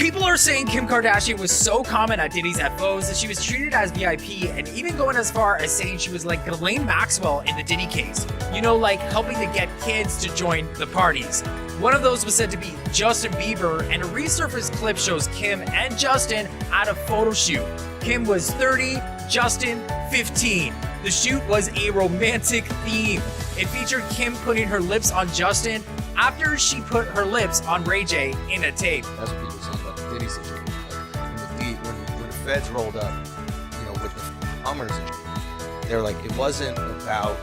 People are saying Kim Kardashian was so common at Diddy's FOs that she was treated as VIP, and even going as far as saying she was like Ghislaine Maxwell in the Diddy case. You know, like helping to get kids to join the parties. One of those was said to be Justin Bieber, and a resurfaced clip shows Kim and Justin at a photo shoot. Kim was 30, Justin 15. The shoot was a romantic theme. It featured Kim putting her lips on Justin after she put her lips on Ray J in a tape. That's what people say about the Diddy situation. Like, when the feds rolled up, you know, with the Hummers and shit, they're like, it wasn't about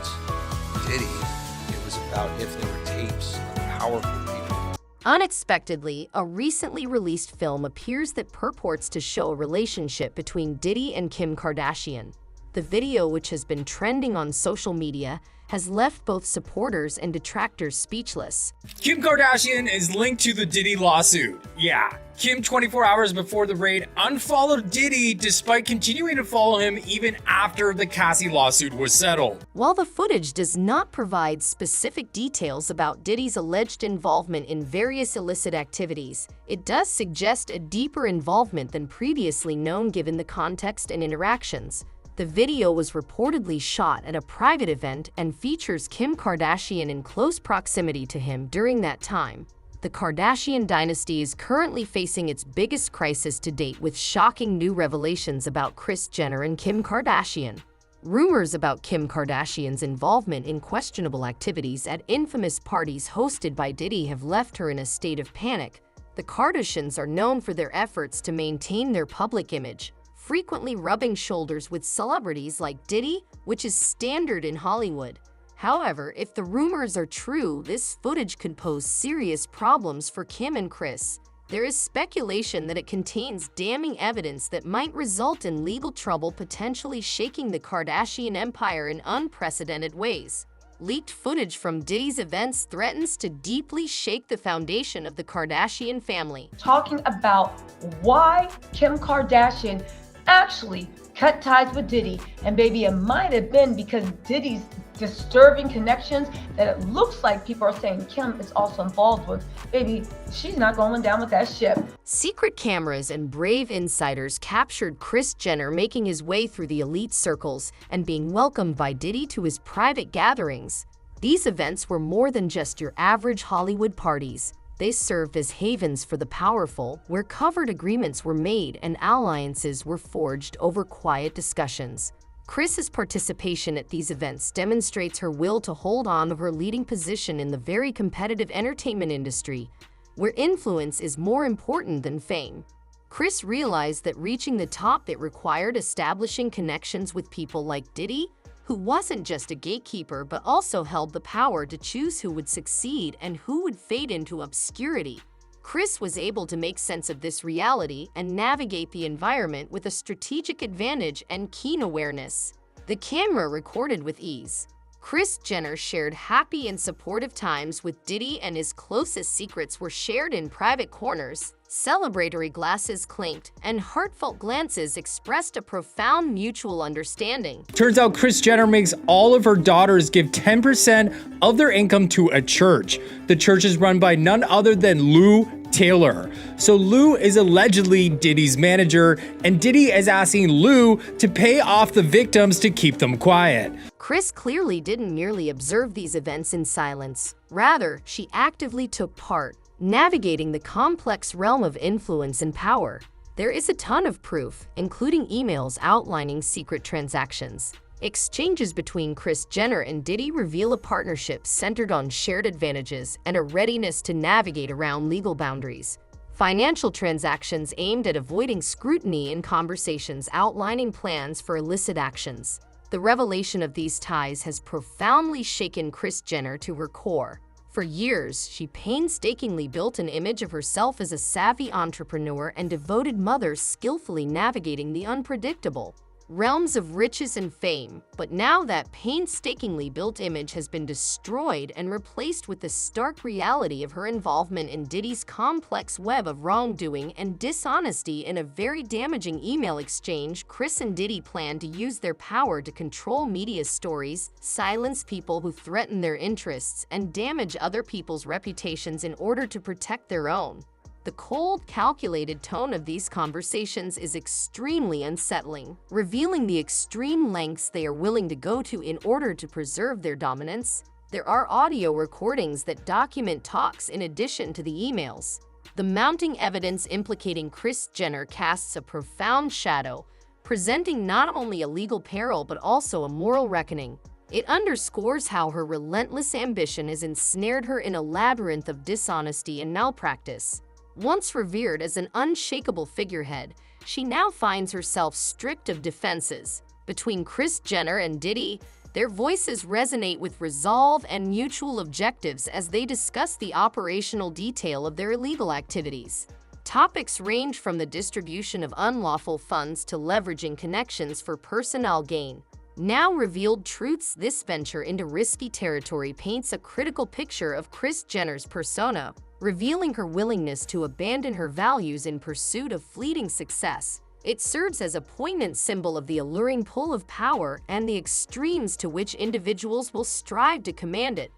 Diddy. It was about if there were tapes of powerful people. Unexpectedly, a recently released film appears that purports to show a relationship between Diddy and Kim Kardashian. The video, which has been trending on social media, has left both supporters and detractors speechless. Kim Kardashian is linked to the Diddy lawsuit. Yeah, Kim 24 hours before the raid unfollowed Diddy despite continuing to follow him even after the Cassie lawsuit was settled. While the footage does not provide specific details about Diddy's alleged involvement in various illicit activities, it does suggest a deeper involvement than previously known given the context and interactions. The video was reportedly shot at a private event and features Kim Kardashian in close proximity to him during that time. The Kardashian dynasty is currently facing its biggest crisis to date with shocking new revelations about Kris Jenner and Kim Kardashian. Rumors about Kim Kardashian's involvement in questionable activities at infamous parties hosted by Diddy have left her in a state of panic. The Kardashians are known for their efforts to maintain their public image, frequently rubbing shoulders with celebrities like Diddy, which is standard in Hollywood. However, if the rumors are true, this footage could pose serious problems for Kim and Kris. There is speculation that it contains damning evidence that might result in legal trouble, potentially shaking the Kardashian empire in unprecedented ways. Leaked footage from Diddy's events threatens to deeply shake the foundation of the Kardashian family. Talking about why Kim Kardashian actually cut ties with Diddy, and baby, it might have been because Diddy's disturbing connections that it looks like people are saying Kim is also involved with. Baby, she's not going down with that ship. Secret cameras and brave insiders captured Kris Jenner making his way through the elite circles and being welcomed by Diddy to his private gatherings. These events were more than just your average Hollywood parties. They served as havens for the powerful, where covered agreements were made and alliances were forged over quiet discussions. Kris's participation at these events demonstrates her will to hold on to her leading position in the very competitive entertainment industry, where influence is more important than fame. Kris realized that reaching the top, it required establishing connections with people like Diddy, who wasn't just a gatekeeper but also held the power to choose who would succeed and who would fade into obscurity. Kris was able to make sense of this reality and navigate the environment with a strategic advantage and keen awareness. The camera recorded with ease. Kris Jenner shared happy and supportive times with Diddy, and his closest secrets were shared in private corners. Celebratory glasses clinked, and heartfelt glances expressed a profound mutual understanding. Turns out Kris Jenner makes all of her daughters give 10% of their income to a church. The church is run by none other than Lou Taylor. So Lou is allegedly Diddy's manager, and Diddy is asking Lou to pay off the victims to keep them quiet. Kris clearly didn't merely observe these events in silence. Rather, she actively took part, navigating the complex realm of influence and power. There is a ton of proof, including emails outlining secret transactions. Exchanges between Kris Jenner and Diddy reveal a partnership centered on shared advantages and a readiness to navigate around legal boundaries. Financial transactions aimed at avoiding scrutiny in conversations outlining plans for illicit actions. The revelation of these ties has profoundly shaken Kris Jenner to her core. For years, she painstakingly built an image of herself as a savvy entrepreneur and devoted mother, skillfully navigating the unpredictable realms of riches and fame. But now that painstakingly built image has been destroyed and replaced with the stark reality of her involvement in Diddy's complex web of wrongdoing and dishonesty. In a very damaging email exchange, Kris and Diddy plan to use their power to control media stories, silence people who threaten their interests, and damage other people's reputations in order to protect their own. The cold, calculated tone of these conversations is extremely unsettling, revealing the extreme lengths they are willing to go to in order to preserve their dominance. There are audio recordings that document talks in addition to the emails. The mounting evidence implicating Kris Jenner casts a profound shadow, presenting not only a legal peril but also a moral reckoning. It underscores how her relentless ambition has ensnared her in a labyrinth of dishonesty and malpractice. Once revered as an unshakable figurehead, she now finds herself stripped of defenses. Between Kris Jenner and Diddy, their voices resonate with resolve and mutual objectives as they discuss the operational detail of their illegal activities. Topics range from the distribution of unlawful funds to leveraging connections for personnel gain. Now revealed truths, this venture into risky territory paints a critical picture of Kris Jenner's persona, revealing her willingness to abandon her values in pursuit of fleeting success. It serves as a poignant symbol of the alluring pull of power and the extremes to which individuals will strive to command it.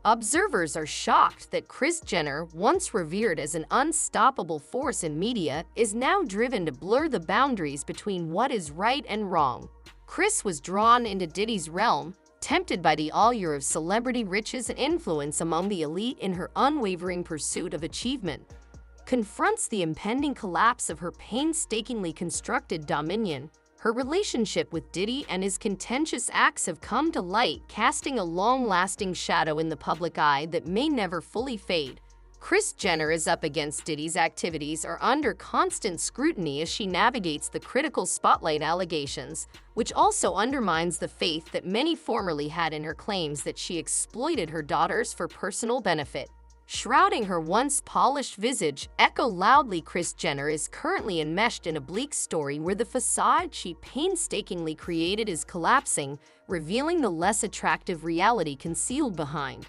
Observers are shocked that Kris Jenner, once revered as an unstoppable force in media, is now driven to blur the boundaries between what is right and wrong. Kris was drawn into Diddy's realm, tempted by the allure of celebrity riches and influence among the elite. In her unwavering pursuit of achievement, confronts the impending collapse of her painstakingly constructed dominion. Her relationship with Diddy and his contentious acts have come to light, casting a long-lasting shadow in the public eye that may never fully fade. Kris Jenner is up against Diddy's activities are under constant scrutiny as she navigates the critical spotlight allegations, which also undermines the faith that many formerly had in her claims that she exploited her daughters for personal benefit. Shrouding her once polished visage, echo loudly, Kris Jenner is currently enmeshed in a bleak story where the facade she painstakingly created is collapsing, revealing the less attractive reality concealed behind.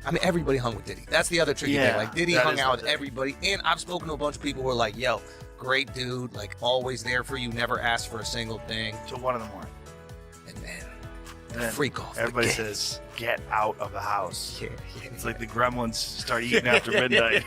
I mean, everybody hung with Diddy. That's the other tricky thing. Like, Diddy hung out with everybody. And I've spoken to a bunch of people who are like, yo, great dude, like, always there for you, never asked for a single thing. So one in the morning. And then freak off. Everybody says, get out of the house. Yeah. It's like the gremlins start eating after midnight.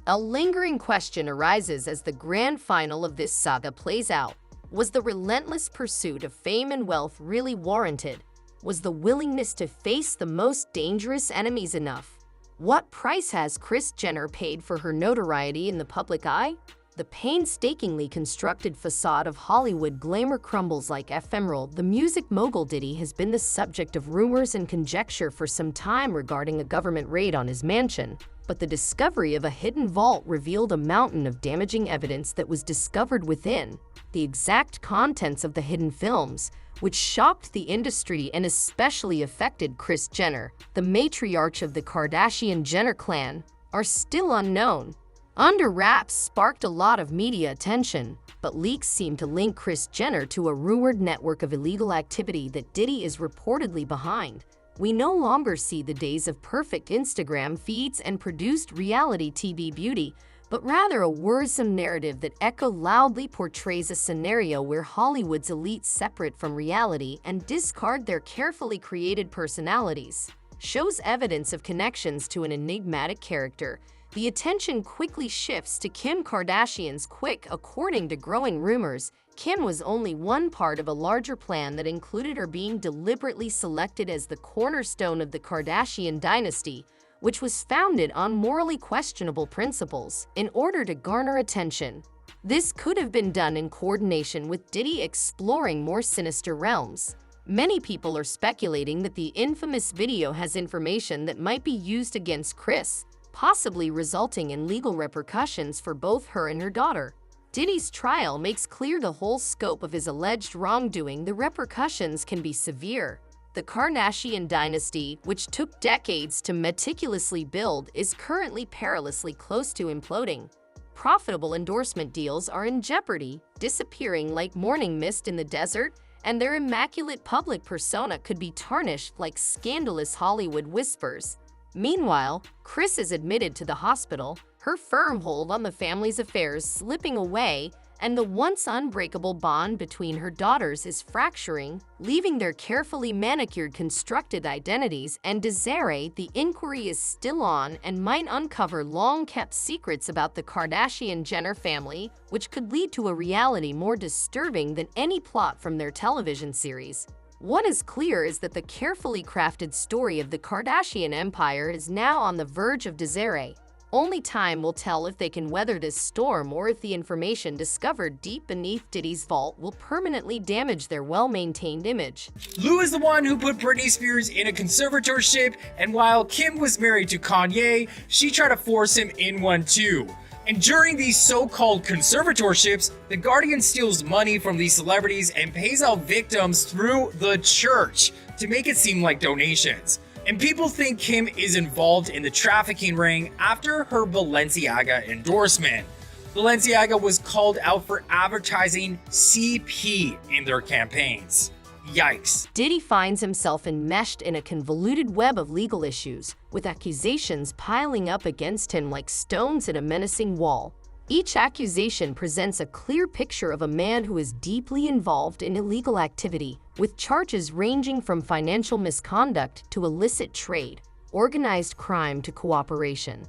A lingering question arises as the grand final of this saga plays out. Was the relentless pursuit of fame and wealth really warranted? Was the willingness to face the most dangerous enemies enough? What price has Kris Jenner paid for her notoriety in the public eye? The painstakingly constructed facade of Hollywood glamour crumbles like ephemeral. The music mogul Diddy has been the subject of rumors and conjecture for some time regarding a government raid on his mansion, but the discovery of a hidden vault revealed a mountain of damaging evidence that was discovered within. The exact contents of the hidden films, which shocked the industry and especially affected Kris Jenner, the matriarch of the Kardashian-Jenner clan, are still unknown. Under wraps sparked a lot of media attention, but leaks seem to link Kris Jenner to a rumored network of illegal activity that Diddy is reportedly behind. We no longer see the days of perfect Instagram feeds and produced reality TV beauty, but rather a worrisome narrative that echo loudly portrays a scenario where Hollywood's elite separate from reality and discard their carefully created personalities. Shows evidence of connections to an enigmatic character. The attention quickly shifts to Kim Kardashian's quick. According to growing rumors, Kim was only one part of a larger plan that included her being deliberately selected as the cornerstone of the Kardashian dynasty, which was founded on morally questionable principles, in order to garner attention. This could have been done in coordination with Diddy exploring more sinister realms. Many people are speculating that the infamous video has information that might be used against Kris, possibly resulting in legal repercussions for both her and her daughter. Diddy's trial makes clear the whole scope of his alleged wrongdoing. The repercussions can be severe. The Kardashian dynasty, which took decades to meticulously build, is currently perilously close to imploding. Profitable endorsement deals are in jeopardy, disappearing like morning mist in the desert, and their immaculate public persona could be tarnished like scandalous Hollywood whispers. Meanwhile, Kris is admitted to the hospital, her firm hold on the family's affairs slipping away, and the once unbreakable bond between her daughters is fracturing, leaving their carefully manicured constructed identities and Desiree. The inquiry is still on and might uncover long-kept secrets about the Kardashian-Jenner family, which could lead to a reality more disturbing than any plot from their television series. What is clear is that the carefully crafted story of the Kardashian empire is now on the verge of Desiree. Only time will tell if they can weather this storm or if the information discovered deep beneath Diddy's vault will permanently damage their well-maintained image. Lou is the one who put Britney Spears in a conservatorship, and while Kim was married to Kanye, she tried to force him in one too. And during these so-called conservatorships, The Guardian steals money from these celebrities and pays out victims through the church to make it seem like donations. And people think Kim is involved in the trafficking ring after her Balenciaga endorsement. Balenciaga was called out for advertising CP in their campaigns. Yikes. Diddy finds himself enmeshed in a convoluted web of legal issues, with accusations piling up against him like stones at a menacing wall. Each accusation presents a clear picture of a man who is deeply involved in illegal activity, with charges ranging from financial misconduct to illicit trade, organized crime to cooperation.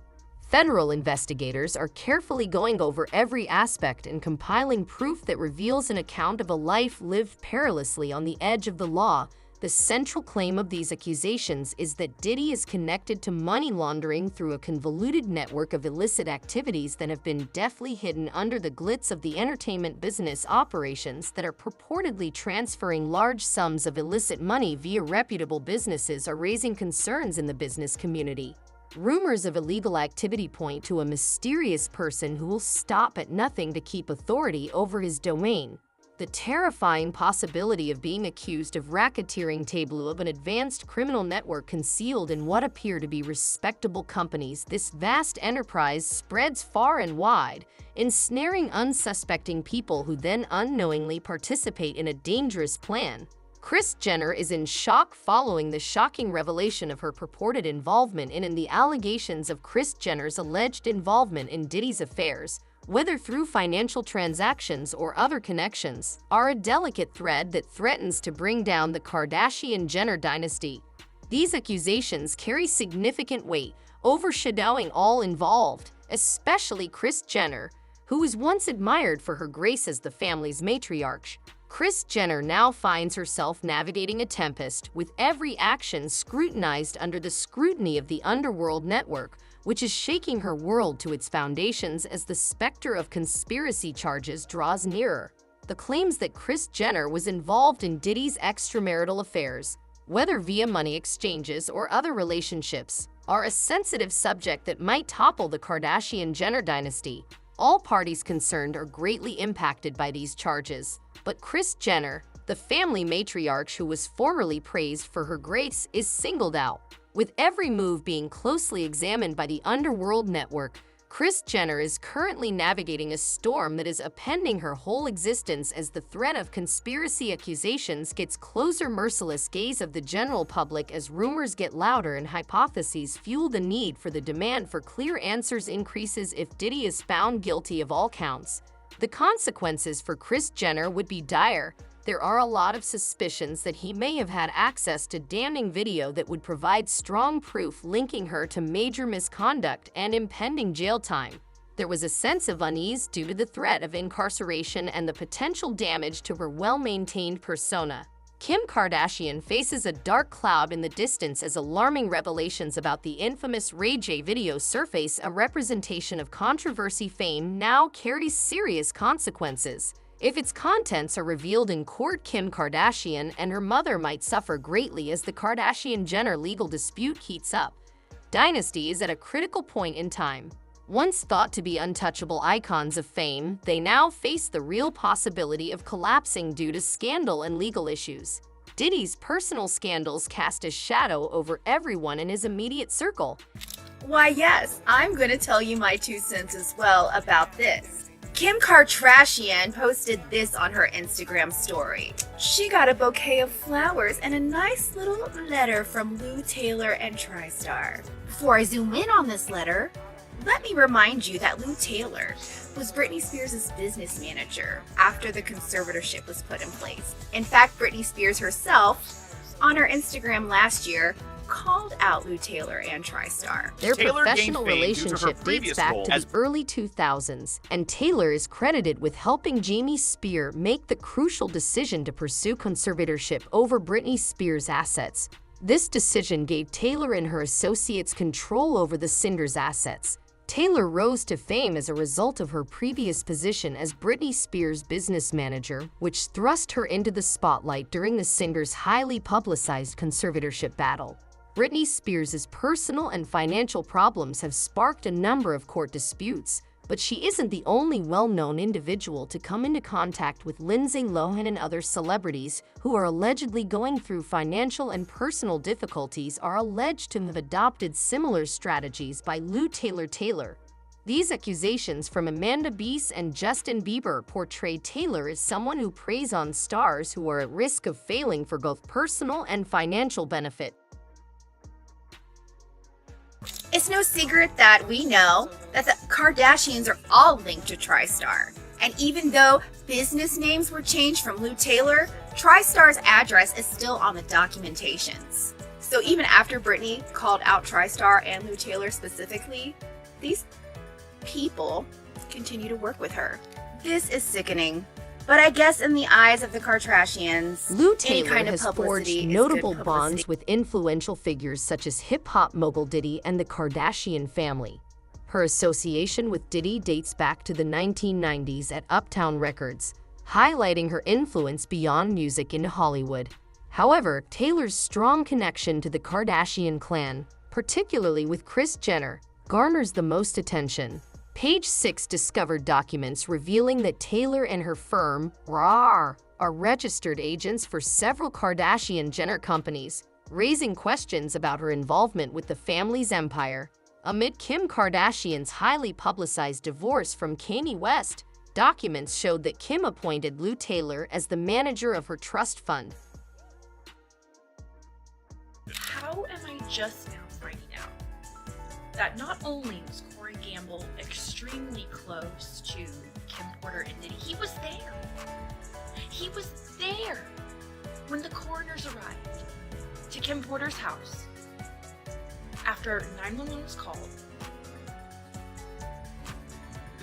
Federal investigators are carefully going over every aspect and compiling proof that reveals an account of a life lived perilously on the edge of the law. The central claim of these accusations is that Diddy is connected to money laundering through a convoluted network of illicit activities that have been deftly hidden under the glitz of the entertainment business operations that are purportedly transferring large sums of illicit money via reputable businesses are raising concerns in the business community. Rumors of illegal activity point to a mysterious person who will stop at nothing to keep authority over his domain. The terrifying possibility of being accused of racketeering tableau of an advanced criminal network concealed in what appear to be respectable companies. This vast enterprise spreads far and wide, ensnaring unsuspecting people who then unknowingly participate in a dangerous plan. Kris Jenner is in shock following the shocking revelation of her purported involvement in the allegations of Kris Jenner's alleged involvement in Diddy's affairs, whether through financial transactions or other connections, are a delicate thread that threatens to bring down the Kardashian-Jenner dynasty. These accusations carry significant weight, overshadowing all involved, especially Kris Jenner, who was once admired for her grace as the family's matriarch. Kris Jenner now finds herself navigating a tempest, with every action scrutinized under the scrutiny of the underworld network, which is shaking her world to its foundations as the specter of conspiracy charges draws nearer. The claims that Kris Jenner was involved in Diddy's extramarital affairs, whether via money exchanges or other relationships, are a sensitive subject that might topple the Kardashian-Jenner dynasty. All parties concerned are greatly impacted by these charges, but Kris Jenner, the family matriarch who was formerly praised for her grace, is singled out. With every move being closely examined by the underworld network, Kris Jenner is currently navigating a storm that is upending her whole existence as the threat of conspiracy accusations gets closer. Merciless gaze of the general public as rumors get louder and hypotheses fuel the need for the demand for clear answers increases. If Diddy is found guilty of all counts, the consequences for Kris Jenner would be dire. There are a lot of suspicions that he may have had access to damning video that would provide strong proof linking her to major misconduct and impending jail time. There was a sense of unease due to the threat of incarceration and the potential damage to her well-maintained persona. Kim Kardashian faces a dark cloud in the distance as alarming revelations about the infamous Ray J video surface. A representation of controversy fame now carries serious consequences. If its contents are revealed in court, Kim Kardashian and her mother might suffer greatly as the Kardashian-Jenner legal dispute heats up. Dynasty is at a critical point in time. Once thought to be untouchable icons of fame, they now face the real possibility of collapsing due to scandal and legal issues. Diddy's personal scandals cast a shadow over everyone in his immediate circle. Why, yes, I'm going to tell you my 2 cents as well about this. Kim Kardashian posted this on her Instagram story. She got a bouquet of flowers and a nice little letter from Lou Taylor and TriStar. Before I zoom in on this letter, Let me remind you that Lou Taylor was Britney Spears' business manager after the conservatorship was put in place. In fact, Britney Spears herself, on her Instagram last year, called out Lou Taylor and TriStar. Their Taylor professional gained fame due to her relationship dates previous back role to as the early 2000s, and Taylor is credited with helping Jamie Spears make the crucial decision to pursue conservatorship over Britney Spears' assets. This decision gave Taylor and her associates control over the Cinder's assets. Taylor rose to fame as a result of her previous position as Britney Spears' business manager, which thrust her into the spotlight during the singer's highly publicized conservatorship battle. Britney Spears' personal and financial problems have sparked a number of court disputes, but she isn't the only well-known individual to come into contact with Lindsay Lohan, and other celebrities who are allegedly going through financial and personal difficulties are alleged to have adopted similar strategies by Lou Taylor. These accusations from Amanda Beese and Justin Bieber portray Taylor as someone who preys on stars who are at risk of failing for both personal and financial benefit. It's no secret that we know that the Kardashians are all linked to TriStar. And even though business names were changed from Lou Taylor, TriStar's address is still on the documentations. So even after Britney called out TriStar and Lou Taylor specifically, these people continue to work with her. This is sickening. But I guess in the eyes of the Kardashians, Lou Taylor kind of has publicity forged is notable good bonds publicity. with influential figures such as hip-hop mogul Diddy and the Kardashian family. Her association with Diddy dates back to the 1990s at Uptown Records, highlighting her influence beyond music into Hollywood. However, Taylor's strong connection to the Kardashian clan, particularly with Kris Jenner, garners the most attention. Page 6 discovered documents revealing that Taylor and her firm, RAR, are registered agents for several Kardashian-Jenner companies, raising questions about her involvement with the family's empire. Amid Kim Kardashian's highly publicized divorce from Kanye West, documents showed that Kim appointed Lou Taylor as the manager of her trust fund. How am I just now finding out that not only was Corey Gamble extremely close to Kim Porter and Diddy, he was there. He was there when the coroners arrived to Kim Porter's house after 911 was called.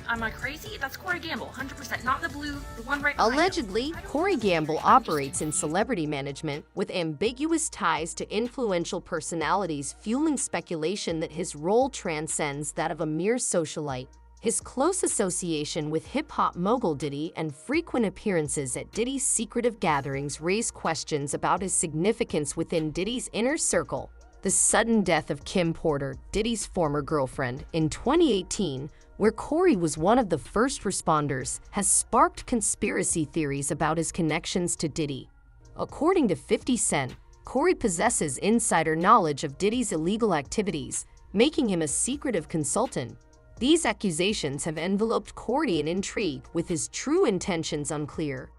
Am I crazy? That's Corey Gamble, 100%. Not the blue, the one right behind him. Allegedly, Corey Gamble operates in celebrity management with ambiguous ties to influential personalities, fueling speculation that his role transcends that of a mere socialite. His close association with hip-hop mogul Diddy and frequent appearances at Diddy's secretive gatherings raise questions about his significance within Diddy's inner circle. The sudden death of Kim Porter, Diddy's former girlfriend, in 2018, where Corey was one of the first responders, has sparked conspiracy theories about his connections to Diddy. According to 50 Cent, Corey possesses insider knowledge of Diddy's illegal activities, making him a secretive consultant. These accusations have enveloped Corey in intrigue, with his true intentions unclear.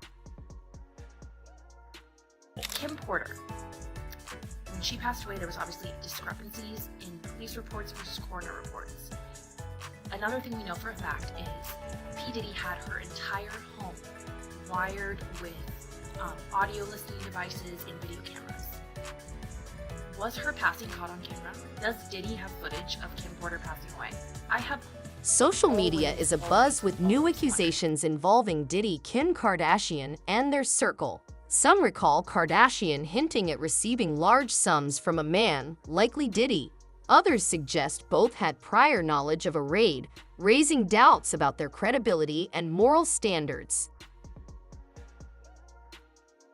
Kim Porter. When she passed away, there was obviously discrepancies in police reports versus coroner reports. Another thing we know for a fact is P. Diddy had her entire home wired with audio listening devices and video cameras. Was her passing caught on camera? Does Diddy have footage of Kim Porter passing away? I have. Social media is abuzz with new accusations involving Diddy, Kim Kardashian, and their circle. Some recall Kardashian hinting at receiving large sums from a man, likely Diddy. Others suggest both had prior knowledge of a raid, raising doubts about their credibility and moral standards.